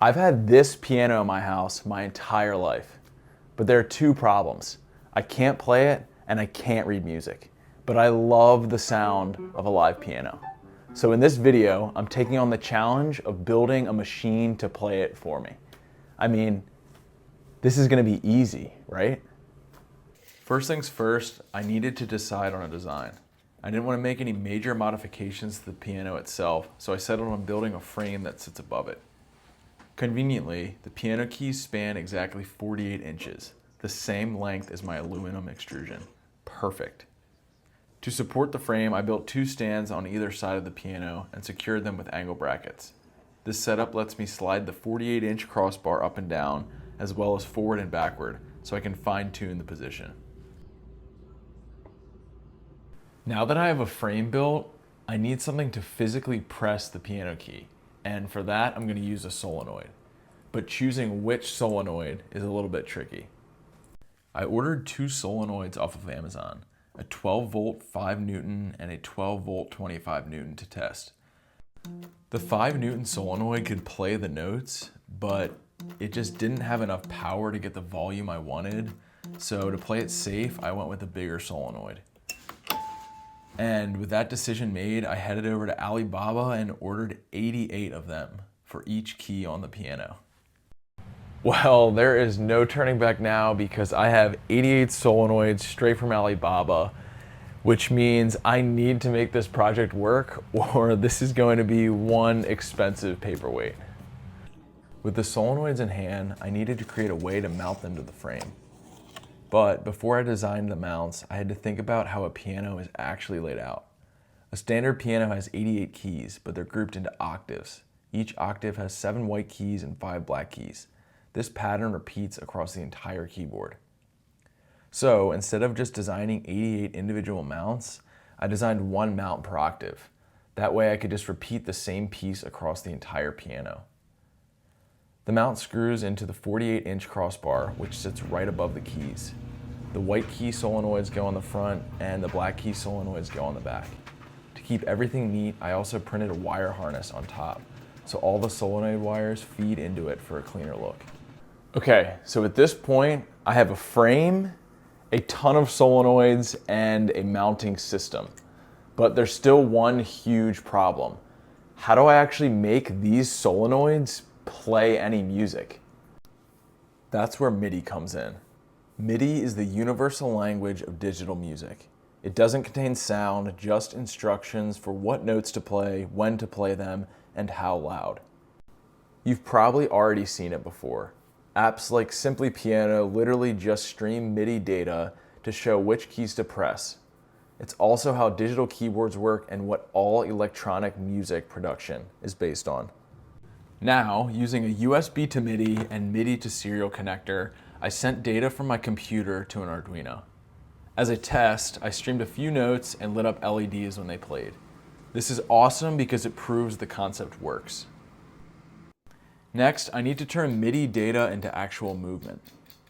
I've had this piano in my house my entire life, but there are two problems. I can't play it and I can't read music, but I love the sound of a live piano. So in this video, I'm taking on the challenge of building a machine to play it for me. I mean, this is gonna be easy, right? First things first, I needed to decide on a design. I didn't want to make any major modifications to the piano itself, so I settled on building a frame that sits above it. Conveniently, the piano keys span exactly 48 inches, the same length as my aluminum extrusion. Perfect. To support the frame, I built two stands on either side of the piano and secured them with angle brackets. This setup lets me slide the 48-inch crossbar up and down, as well as forward and backward, so I can fine-tune the position. Now that I have a frame built, I need something to physically press the piano key, and for that I'm going to use a solenoid. But choosing which solenoid is a little bit tricky. I ordered two solenoids off of Amazon, a 12 volt 5 Newton and a 12 volt 25 Newton to test. The 5 Newton solenoid could play the notes, but it just didn't have enough power to get the volume I wanted, so to play it safe, I went with a bigger solenoid. And with that decision made, I headed over to Alibaba and ordered 88 of them for each key on the piano. Well, there is no turning back now because I have 88 solenoids straight from Alibaba, which means I need to make this project work or this is going to be one expensive paperweight. With the solenoids in hand, I needed to create a way to mount them to the frame. But before I designed the mounts, I had to think about how a piano is actually laid out. A standard piano has 88 keys, but they're grouped into octaves. Each octave has 7 white keys and 5 black keys. This pattern repeats across the entire keyboard. So instead of just designing 88 individual mounts, I designed one mount per octave. That way I could just repeat the same piece across the entire piano. The mount screws into the 48-inch crossbar, which sits right above the keys. The white key solenoids go on the front and the black key solenoids go on the back. To keep everything neat, I also printed a wire harness on top, so all the solenoid wires feed into it for a cleaner look. Okay, so at this point, I have a frame, a ton of solenoids, and a mounting system. But there's still one huge problem. How do I actually make these solenoids play any music? That's where Midi comes in. Midi is the universal language of digital music. It doesn't contain sound, just instructions for what notes to play, when to play them, and how loud. You've probably already seen it before. Apps like Simply Piano literally just stream Midi data to show which keys to press. It's also how digital keyboards work and what all electronic music production is based on. Now, using a USB to Midi and Midi to serial connector, I sent data from my computer to an Arduino. As a test, I streamed a few notes and lit up LEDs when they played. This is awesome because it proves the concept works. Next, I need to turn Midi data into actual movement.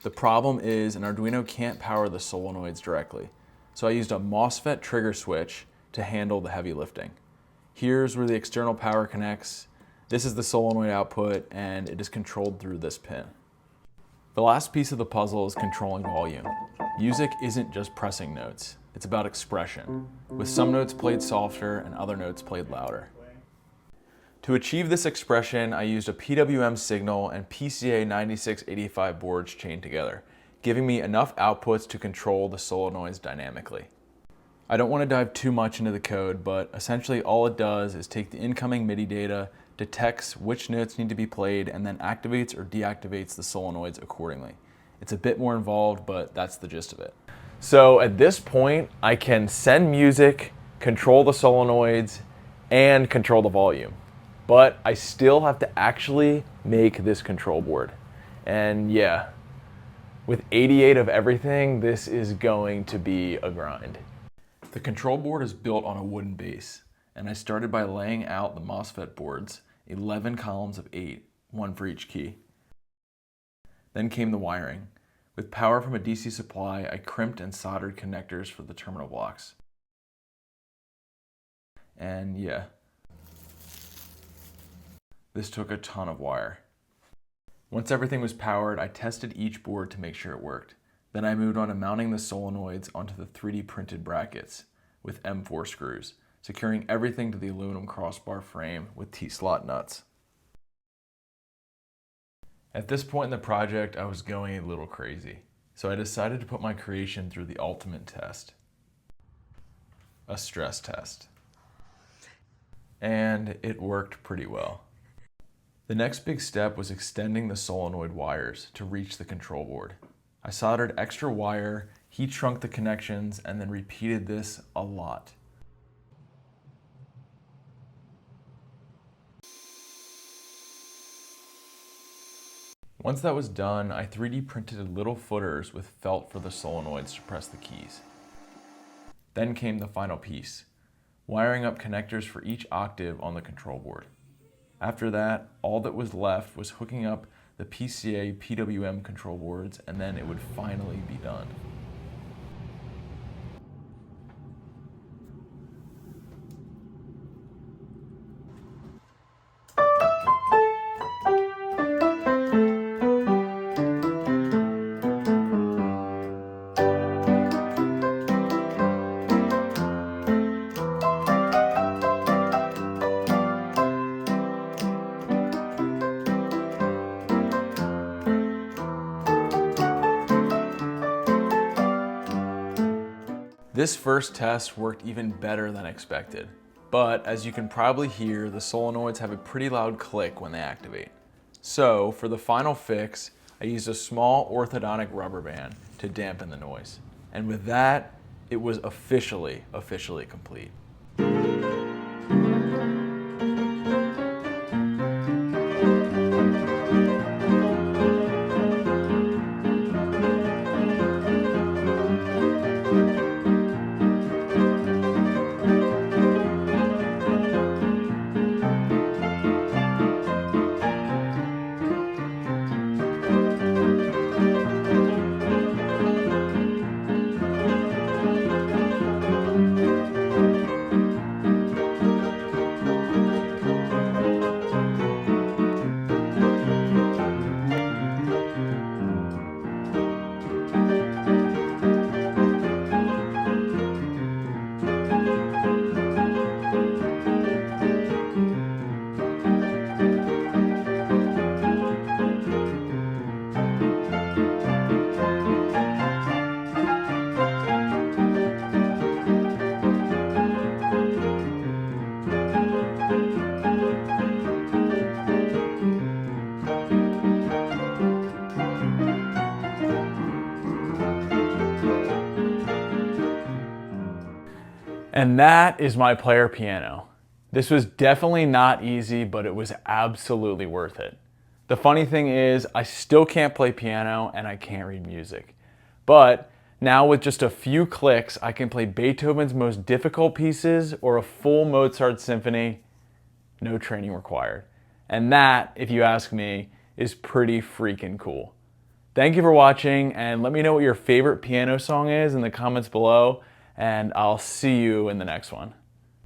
The problem is an Arduino can't power the solenoids directly, so I used a MOSFET trigger switch to handle the heavy lifting. Here's where the external power connects. This is the solenoid output, and it is controlled through this pin. The last piece of the puzzle is controlling volume. Music isn't just pressing notes, it's about expression, with some notes played softer and other notes played louder. To achieve this expression, I used a PWM signal and PCA 9685 boards chained together, giving me enough outputs to control the solenoids dynamically. I don't want to dive too much into the code, but essentially all it does is take the incoming Midi data, detects which notes need to be played, and then activates or deactivates the solenoids accordingly. It's a bit more involved, but that's the gist of it. So at this point, I can send music, control the solenoids, and control the volume. But I still have to actually make this control board. And yeah, with 88 of everything, this is going to be a grind. The control board is built on a wooden base, and I started by laying out the MOSFET boards, 11 columns of 8, one for each key. Then came the wiring. With power from a DC supply, I crimped and soldered connectors for the terminal blocks. And yeah, this took a ton of wire. Once everything was powered, I tested each board to make sure it worked. Then I moved on to mounting the solenoids onto the 3D printed brackets with M4 screws, securing everything to the aluminum crossbar frame with T-slot nuts. At this point in the project, I was going a little crazy, so I decided to put my creation through the ultimate test, a stress test. And it worked pretty well. The next big step was extending the solenoid wires to reach the control board. I soldered extra wire, heat shrunk the connections, and then repeated this a lot. Once that was done, I 3D printed little footers with felt for the solenoids to press the keys. Then came the final piece, wiring up connectors for each octave on the control board. After that, all that was left was hooking up the PCA PWM control boards, and then it would finally be done. This first test worked even better than expected, but as you can probably hear, the solenoids have a pretty loud click when they activate. So for the final fix, I used a small orthodontic rubber band to dampen the noise. And with that, it was officially complete. And that is my player piano. This was definitely not easy, but it was absolutely worth it. The funny thing is, I still can't play piano and I can't read music. But now with just a few clicks, I can play Beethoven's most difficult pieces or a full Mozart symphony, no training required. And that, if you ask me, is pretty freaking cool. Thank you for watching, and let me know what your favorite piano song is in the comments below, and I'll see you in the next one.